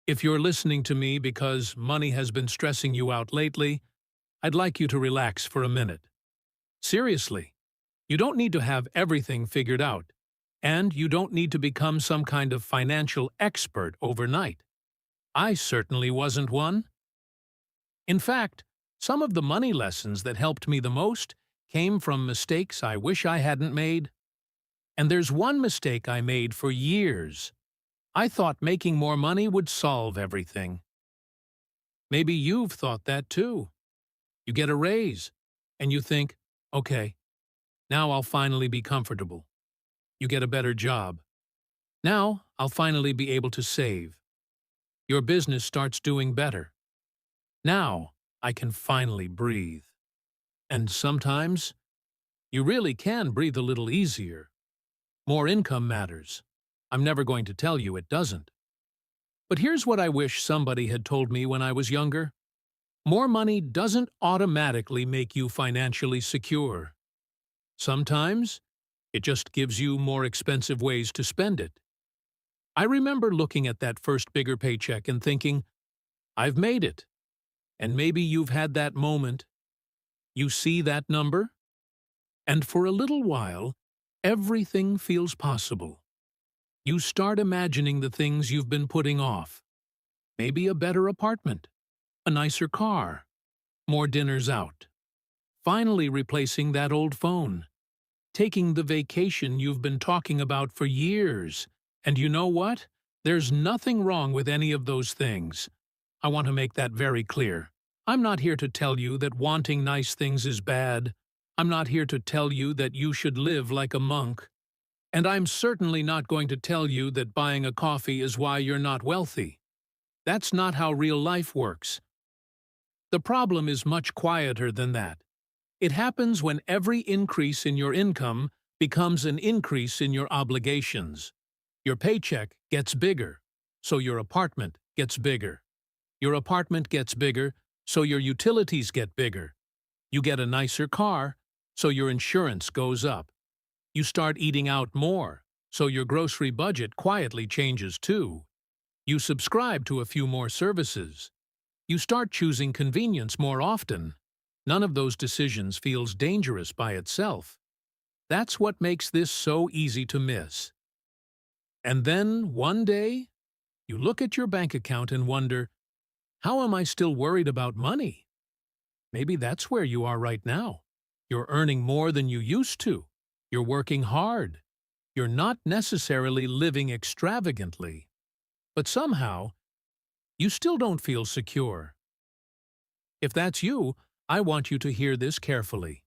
If you're listening to me because money has been stressing you out lately, I'd like you to relax for a minute. Seriously, you don't need to have everything figured out, and you don't need to become some kind of financial expert overnight. I certainly wasn't one. In fact, some of the money lessons that helped me the most came from mistakes I wish I hadn't made. And there's one mistake I made for years. I thought making more money would solve everything. Maybe you've thought that too. You get a raise, and you think, okay, now I'll finally be comfortable. You get a better job. Now I'll finally be able to save. Your business starts doing better. Now I can finally breathe. And sometimes, you really can breathe a little easier. More income matters. I'm never going to tell you it doesn't. But here's what I wish somebody had told me when I was younger. More money doesn't automatically make you financially secure. Sometimes, it just gives you more expensive ways to spend it. I remember looking at that first bigger paycheck and thinking, I've made it. And maybe you've had that moment. You see that number? And for a little while, everything feels possible. You start imagining the things you've been putting off. Maybe a better apartment, a nicer car, more dinners out. Finally replacing that old phone. Taking the vacation you've been talking about for years. And you know what? There's nothing wrong with any of those things. I want to make that very clear. I'm not here to tell you that wanting nice things is bad. I'm not here to tell you that you should live like a monk. And I'm certainly not going to tell you that buying a coffee is why you're not wealthy. That's not how real life works. The problem is much quieter than that. It happens when every increase in your income becomes an increase in your obligations. Your paycheck gets bigger, so your apartment gets bigger. Your apartment gets bigger, so your utilities get bigger. You get a nicer car, so your insurance goes up. You start eating out more, so your grocery budget quietly changes too. You subscribe to a few more services. You start choosing convenience more often. None of those decisions feels dangerous by itself. That's what makes this so easy to miss. And then, one day, you look at your bank account and wonder, how am I still worried about money? Maybe that's where you are right now. You're earning more than you used to. You're working hard. You're not necessarily living extravagantly. But somehow, you still don't feel secure. If that's you, I want you to hear this carefully.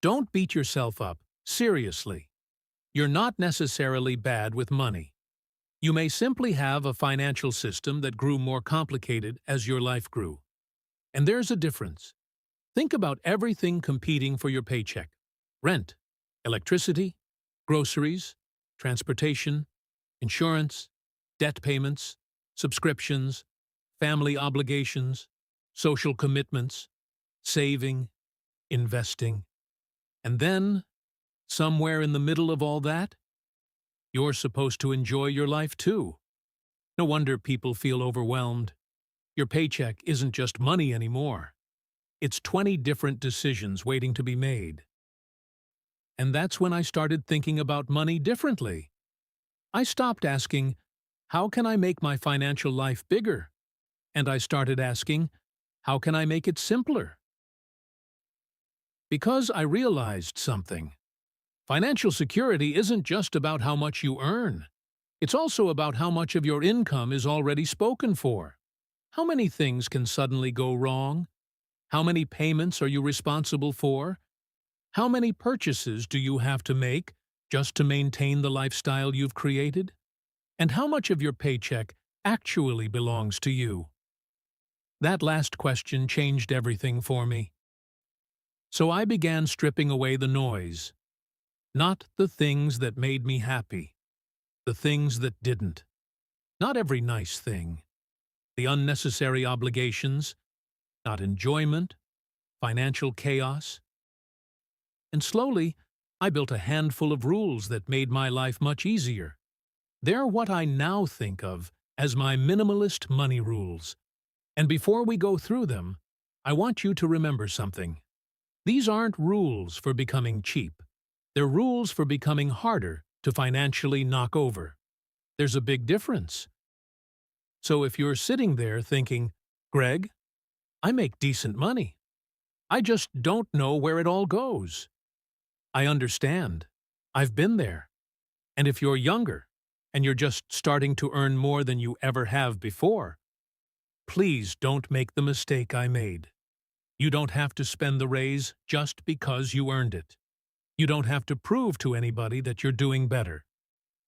Don't beat yourself up, seriously. You're not necessarily bad with money. You may simply have a financial system that grew more complicated as your life grew. And there's a difference. Think about everything competing for your paycheck. Rent, electricity, groceries, transportation, insurance, debt payments, subscriptions, family obligations, social commitments, saving, investing. And then, somewhere in the middle of all that, you're supposed to enjoy your life too. No wonder people feel overwhelmed. Your paycheck isn't just money anymore. It's 20 different decisions waiting to be made. And that's when I started thinking about money differently. I stopped asking, how can I make my financial life bigger? And I started asking, how can I make it simpler? Because I realized something. Financial security isn't just about how much you earn. It's also about how much of your income is already spoken for. How many things can suddenly go wrong? How many payments are you responsible for? How many purchases do you have to make just to maintain the lifestyle you've created? And how much of your paycheck actually belongs to you? That last question changed everything for me. So I began stripping away the noise. Not the things that made me happy. The things that didn't. Not every nice thing. The unnecessary obligations. Not enjoyment. Financial chaos. And slowly, I built a handful of rules that made my life much easier. They're what I now think of as my minimalist money rules. And before we go through them, I want you to remember something. These aren't rules for becoming cheap. They're rules for becoming harder to financially knock over. There's a big difference. So if you're sitting there thinking, Greg, I make decent money. I just don't know where it all goes. I understand. I've been there. And if you're younger, and you're just starting to earn more than you ever have before, please don't make the mistake I made. You don't have to spend the raise just because you earned it. You don't have to prove to anybody that you're doing better.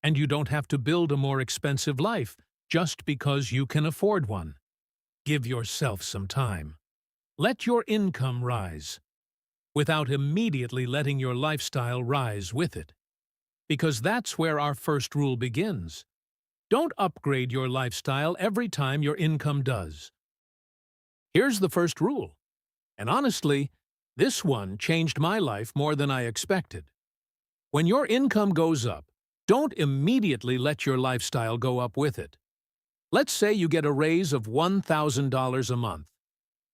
And you don't have to build a more expensive life just because you can afford one. Give yourself some time. Let your income rise, without immediately letting your lifestyle rise with it. Because that's where our first rule begins. Don't upgrade your lifestyle every time your income does. Here's the first rule. And honestly, this one changed my life more than I expected. When your income goes up, don't immediately let your lifestyle go up with it. Let's say you get a raise of $1,000 a month.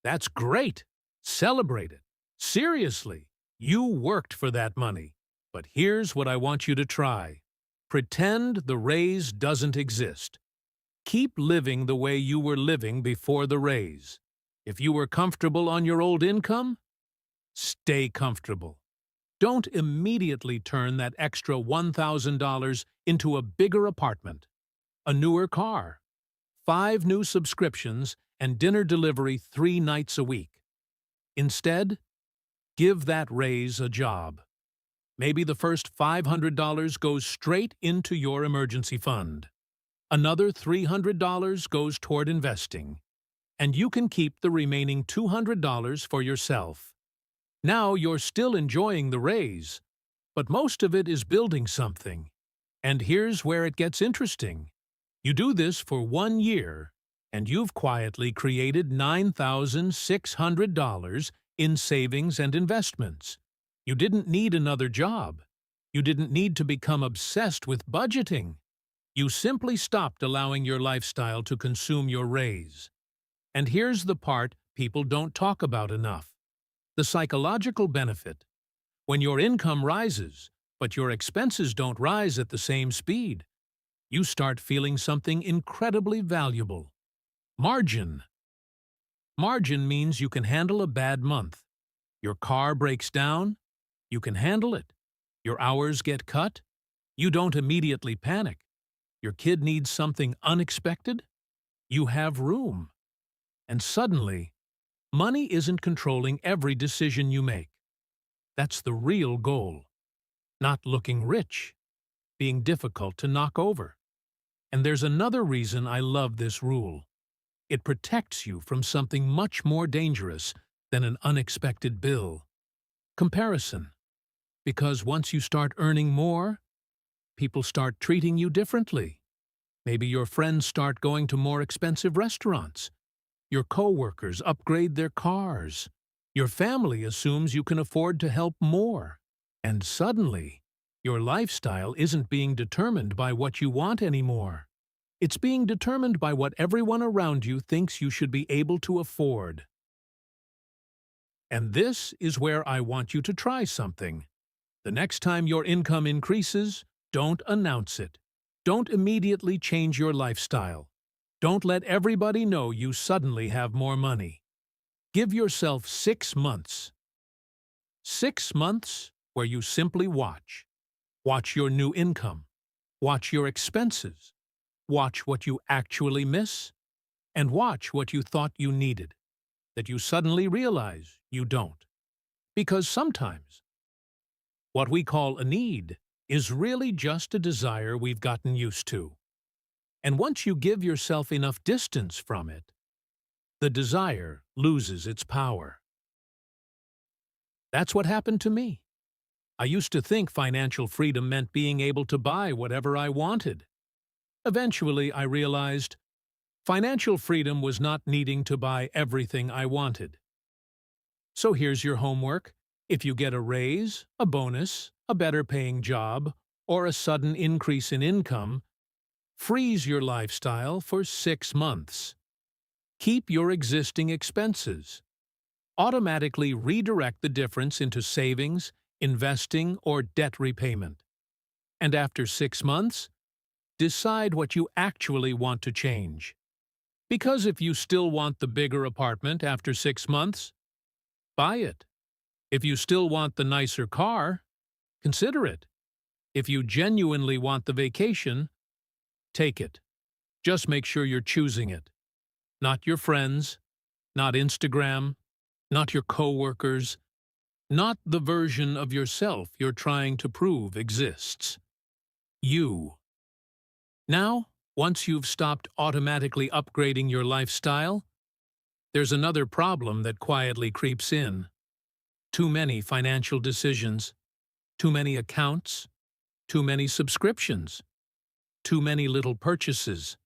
That's great. Celebrate it. Seriously, you worked for that money. But here's what I want you to try. Pretend the raise doesn't exist. Keep living the way you were living before the raise. If you were comfortable on your old income, stay comfortable. Don't immediately turn that extra $1,000 into a bigger apartment, a newer car, 5 new subscriptions, and dinner delivery 3 nights a week. Instead, give that raise a job. Maybe the first $500 goes straight into your emergency fund. Another $300 goes toward investing. And you can keep the remaining $200 for yourself. Now you're still enjoying the raise, but most of it is building something. And here's where it gets interesting. You do this for 1 year, and you've quietly created $9,600 in savings and investments. You didn't need another job. You didn't need to become obsessed with budgeting. You simply stopped allowing your lifestyle to consume your raise. And here's the part people don't talk about enough. The psychological benefit. When your income rises, but your expenses don't rise at the same speed, you start feeling something incredibly valuable. Margin. Margin means you can handle a bad month. Your car breaks down, you can handle it. Your hours get cut, you don't immediately panic. Your kid needs something unexpected, you have room. And suddenly, money isn't controlling every decision you make. That's the real goal. Not looking rich, being difficult to knock over. And there's another reason I love this rule. It protects you from something much more dangerous than an unexpected bill. Comparison. Because once you start earning more, people start treating you differently. Maybe your friends start going to more expensive restaurants. Your coworkers upgrade their cars. Your family assumes you can afford to help more. And suddenly, your lifestyle isn't being determined by what you want anymore. It's being determined by what everyone around you thinks you should be able to afford. And this is where I want you to try something. The next time your income increases, don't announce it. Don't immediately change your lifestyle. Don't let everybody know you suddenly have more money. Give yourself 6 months. 6 months where you simply watch. Watch your new income. Watch your expenses. Watch what you actually miss. And watch what you thought you needed, that you suddenly realize you don't. Because sometimes, what we call a need is really just a desire we've gotten used to. And once you give yourself enough distance from it, the desire loses its power. That's what happened to me. I used to think financial freedom meant being able to buy whatever I wanted. Eventually, I realized financial freedom was not needing to buy everything I wanted. So here's your homework. If you get a raise, a bonus, a better paying job, or a sudden increase in income, Freeze your lifestyle for 6 months. Keep your existing expenses. Automatically redirect the difference into savings, investing, or debt repayment. And after 6 months, decide what you actually want to change. Because if you still want the bigger apartment after 6 months, buy it. If you still want the nicer car, consider it. If you genuinely want the vacation, take it. Just make sure you're choosing it. Not your friends, not Instagram, not your coworkers, not the version of yourself you're trying to prove exists. You. Now, once you've stopped automatically upgrading your lifestyle, there's another problem that quietly creeps in. Too many financial decisions, too many accounts, too many subscriptions, too many little purchases,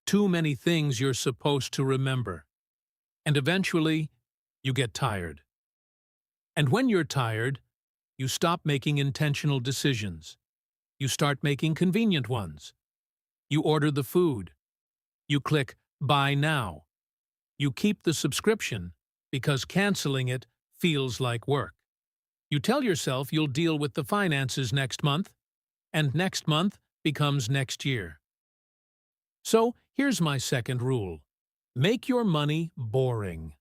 too many things you're supposed to remember. And eventually, you get tired. And when you're tired, you stop making intentional decisions. You start making convenient ones. You order the food. You click Buy Now. You keep the subscription because canceling it feels like work. You tell yourself you'll deal with the finances next month, and next month becomes next year. So here's my second rule. Make your money boring.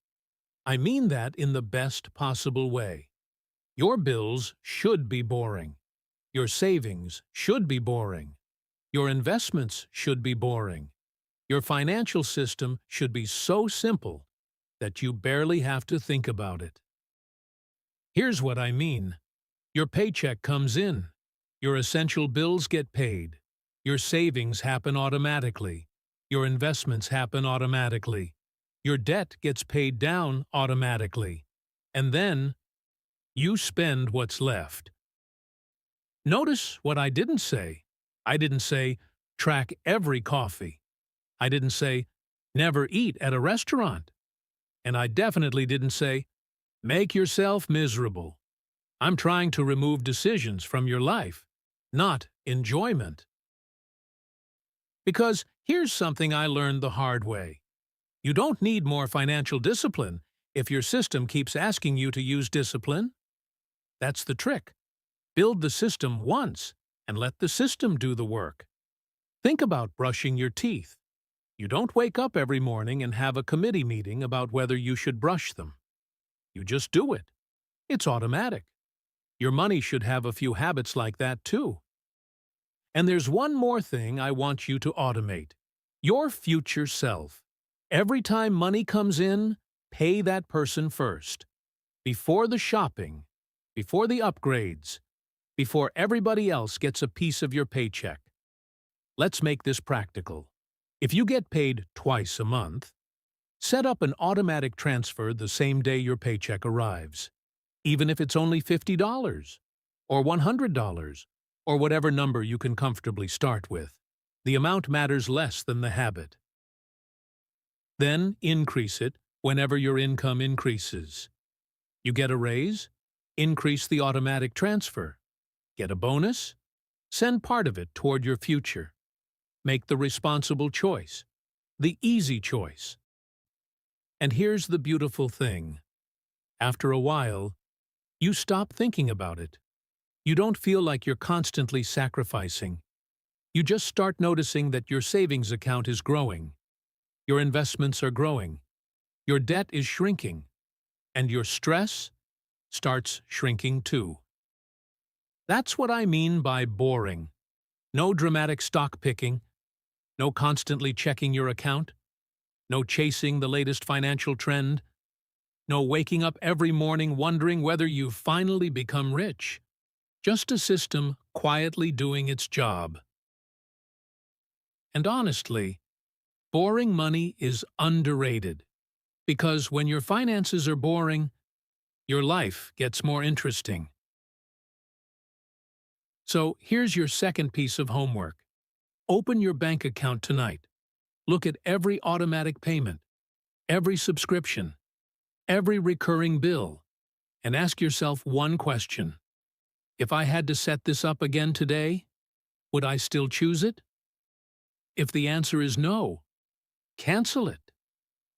I mean that in the best possible way. Your bills should be boring. Your savings should be boring. Your investments should be boring. Your financial system should be so simple that you barely have to think about it. Here's what I mean. Your paycheck comes in. Your essential bills get paid. Your savings happen automatically. Your investments happen automatically. Your debt gets paid down automatically. And then, you spend what's left. Notice what I didn't say. I didn't say, track every coffee. I didn't say, never eat at a restaurant. And I definitely didn't say, make yourself miserable. I'm trying to remove decisions from your life, not enjoyment. Because here's something I learned the hard way. You don't need more financial discipline if your system keeps asking you to use discipline. That's the trick. Build the system once and let the system do the work. Think about brushing your teeth. You don't wake up every morning and have a committee meeting about whether you should brush them. You just do it. It's automatic. Your money should have a few habits like that too. And there's one more thing I want you to automate. Your future self. Every time money comes in, pay that person first. Before the shopping, before the upgrades, before everybody else gets a piece of your paycheck. Let's make this practical. If you get paid twice a month, set up an automatic transfer the same day your paycheck arrives, even if it's only $50 or $100 or whatever number you can comfortably start with. The amount matters less than the habit. Then increase it whenever your income increases. You get a raise? Increase the automatic transfer. Get a bonus? Send part of it toward your future. Make the responsible choice, the easy choice. And here's the beautiful thing. After a while, you stop thinking about it. You don't feel like you're constantly sacrificing. You just start noticing that your savings account is growing. Your investments are growing. Your debt is shrinking. And your stress starts shrinking too. That's what I mean by boring. No dramatic stock picking. No constantly checking your account. No chasing the latest financial trend. No waking up every morning wondering whether you've finally become rich. Just a system quietly doing its job. And honestly, boring money is underrated. Because when your finances are boring, your life gets more interesting. So here's your second piece of homework. Open your bank account tonight. Look at every automatic payment, every subscription, every recurring bill, and ask yourself one question. If I had to set this up again today, would I still choose it? If the answer is no, cancel it.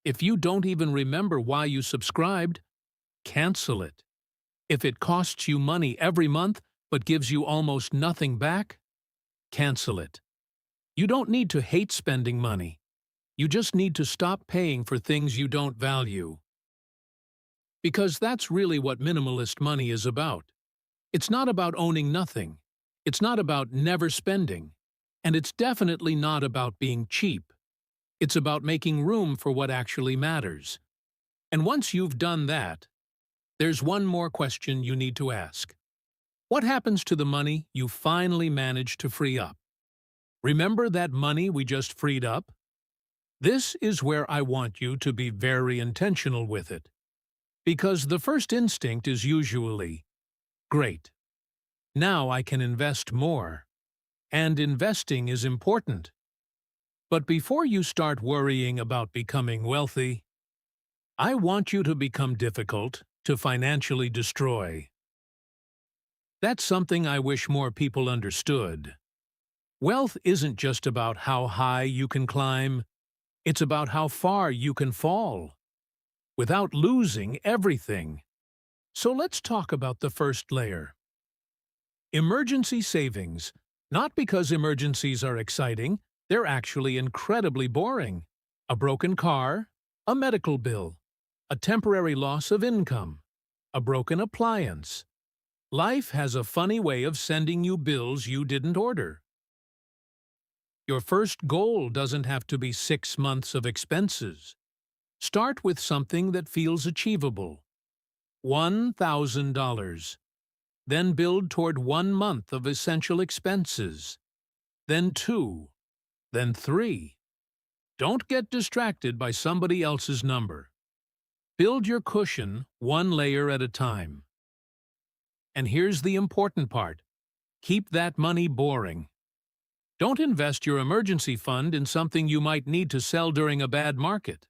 If you don't even remember why you subscribed, cancel it. If it costs you money every month but gives you almost nothing back, cancel it. You don't need to hate spending money. You just need to stop paying for things you don't value. Because that's really what minimalist money is about. It's not about owning nothing. It's not about never spending. And it's definitely not about being cheap. It's about making room for what actually matters. And once you've done that, there's one more question you need to ask. What happens to the money you finally managed to free up? Remember that money we just freed up? This is where I want you to be very intentional with it. Because the first instinct is usually, great, now I can invest more. And investing is important. But before you start worrying about becoming wealthy, I want you to become difficult to financially destroy. That's something I wish more people understood. Wealth isn't just about how high you can climb, it's about how far you can fall, without losing everything. So let's talk about the first layer. Emergency savings. Not because emergencies are exciting, they're actually incredibly boring. A broken car, a medical bill, a temporary loss of income, a broken appliance. Life has a funny way of sending you bills you didn't order. Your first goal doesn't have to be 6 months of expenses. Start with something that feels achievable. $1,000. Then build toward 1 month of essential expenses. Then 2. Then 3. Don't get distracted by somebody else's number. Build your cushion one layer at a time. And here's the important part. Keep that money boring. Don't invest your emergency fund in something you might need to sell during a bad market.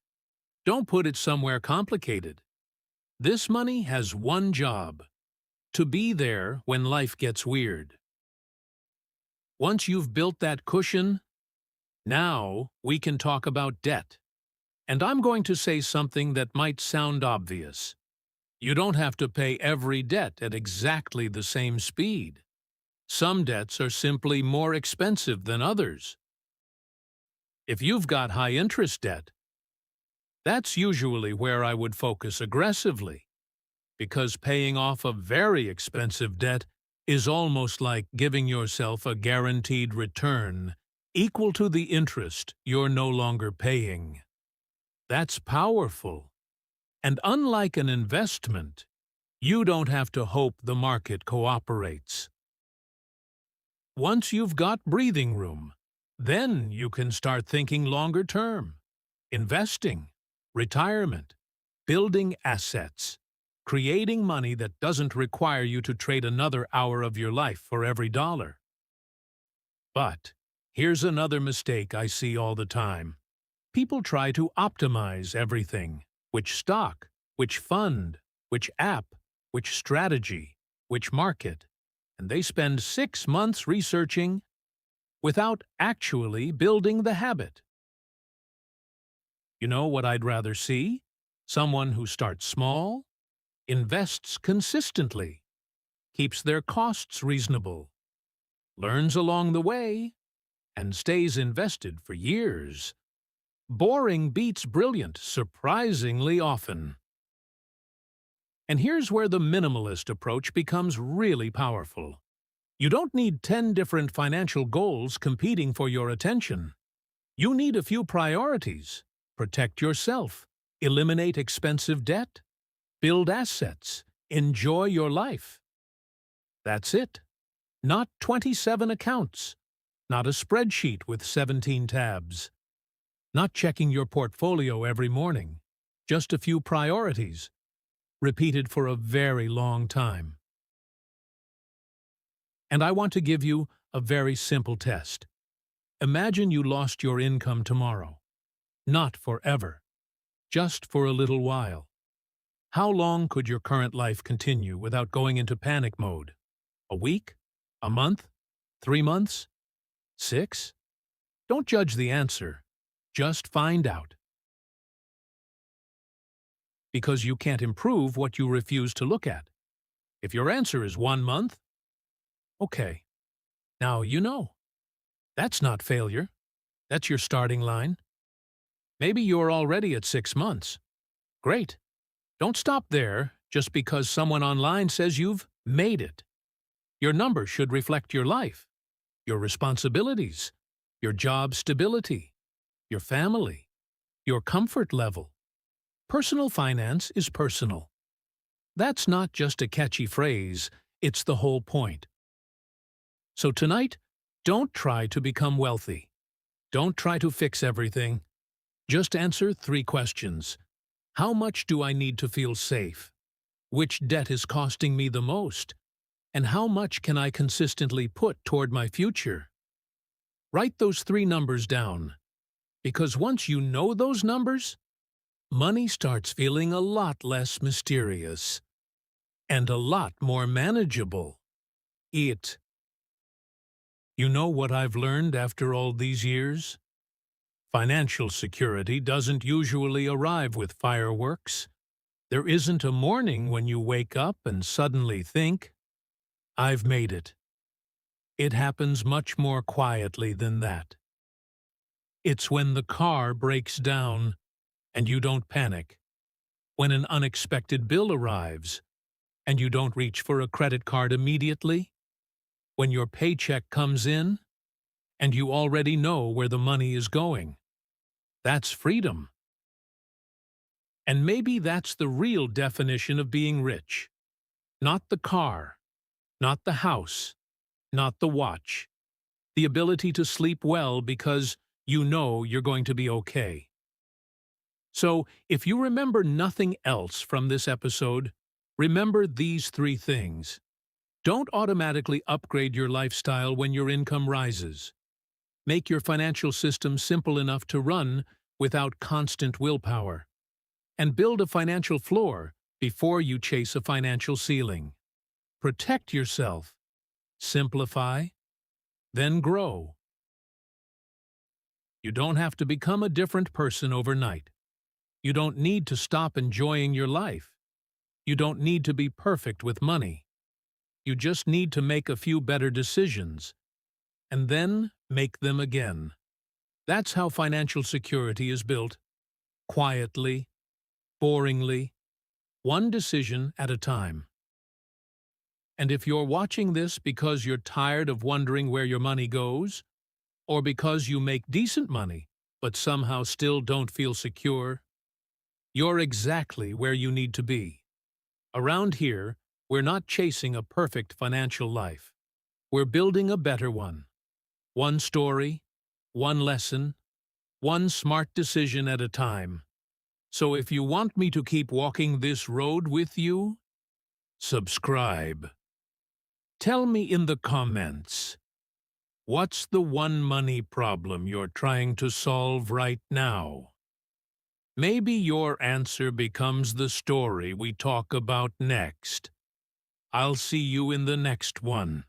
Don't put it somewhere complicated. This money has one job: to be there when life gets weird. Once you've built that cushion, now we can talk about debt. And I'm going to say something that might sound obvious. You don't have to pay every debt at exactly the same speed. Some debts are simply more expensive than others. If you've got high-interest debt, that's usually where I would focus aggressively, because paying off a very expensive debt is almost like giving yourself a guaranteed return equal to the interest you're no longer paying. That's powerful. And unlike an investment, you don't have to hope the market cooperates. Once you've got breathing room, then you can start thinking longer term. Investing, retirement, building assets, creating money that doesn't require you to trade another hour of your life for every dollar. But here's another mistake I see all the time. People try to optimize everything. Which stock, which fund, which app, which strategy, which market. And they spend 6 months researching without actually building the habit. You know what I'd rather see? Someone who starts small, invests consistently, keeps their costs reasonable, learns along the way, and stays invested for years. Boring beats brilliant surprisingly often. And here's where the minimalist approach becomes really powerful. You don't need 10 different financial goals competing for your attention. You need a few priorities. Protect yourself, eliminate expensive debt, build assets, enjoy your life. That's it. Not 27 accounts, not a spreadsheet with 17 tabs, not checking your portfolio every morning, just a few priorities, repeated for a very long time. And I want to give you a very simple test. Imagine you lost your income tomorrow. Not forever, just for a little while. How long could your current life continue without going into panic mode? A week? A month? 3 months? 6? Don't judge the answer. Just find out. Because you can't improve what you refuse to look at. If your answer is 1 month, okay. Now you know. That's not failure. That's your starting line. Maybe you're already at 6 months. Great. Don't stop there just because someone online says you've made it. Your number should reflect your life, your responsibilities, your job stability, your family, your comfort level. Personal finance is personal. That's not just a catchy phrase, it's the whole point. So tonight, don't try to become wealthy. Don't try to fix everything. Just answer 3 questions. How much do I need to feel safe? Which debt is costing me the most? And how much can I consistently put toward my future? Write those 3 numbers down. Because once you know those numbers, money starts feeling a lot less mysterious and a lot more manageable. You know what I've learned after all these years? Financial security doesn't usually arrive with fireworks. There isn't a morning when you wake up and suddenly think, I've made it. It happens much more quietly than that. It's when the car breaks down and you don't panic, when an unexpected bill arrives and you don't reach for a credit card immediately, when your paycheck comes in and you already know where the money is going. That's freedom. And maybe that's the real definition of being rich. Not the car, not the house, not the watch. The ability to sleep well because you know you're going to be okay. So, if you remember nothing else from this episode, remember these 3 things. Don't automatically upgrade your lifestyle when your income rises. Make your financial system simple enough to run without constant willpower. And build a financial floor before you chase a financial ceiling. Protect yourself. Simplify. Then grow. You don't have to become a different person overnight. You don't need to stop enjoying your life. You don't need to be perfect with money. You just need to make a few better decisions, and then make them again. That's how financial security is built. Quietly, boringly, one decision at a time. And if you're watching this because you're tired of wondering where your money goes, or because you make decent money but somehow still don't feel secure, you're exactly where you need to be. Around here, we're not chasing a perfect financial life. We're building a better one. One story, one lesson, one smart decision at a time. So if you want me to keep walking this road with you, subscribe. Tell me in the comments, what's the one money problem you're trying to solve right now? Maybe your answer becomes the story we talk about next. I'll see you in the next one.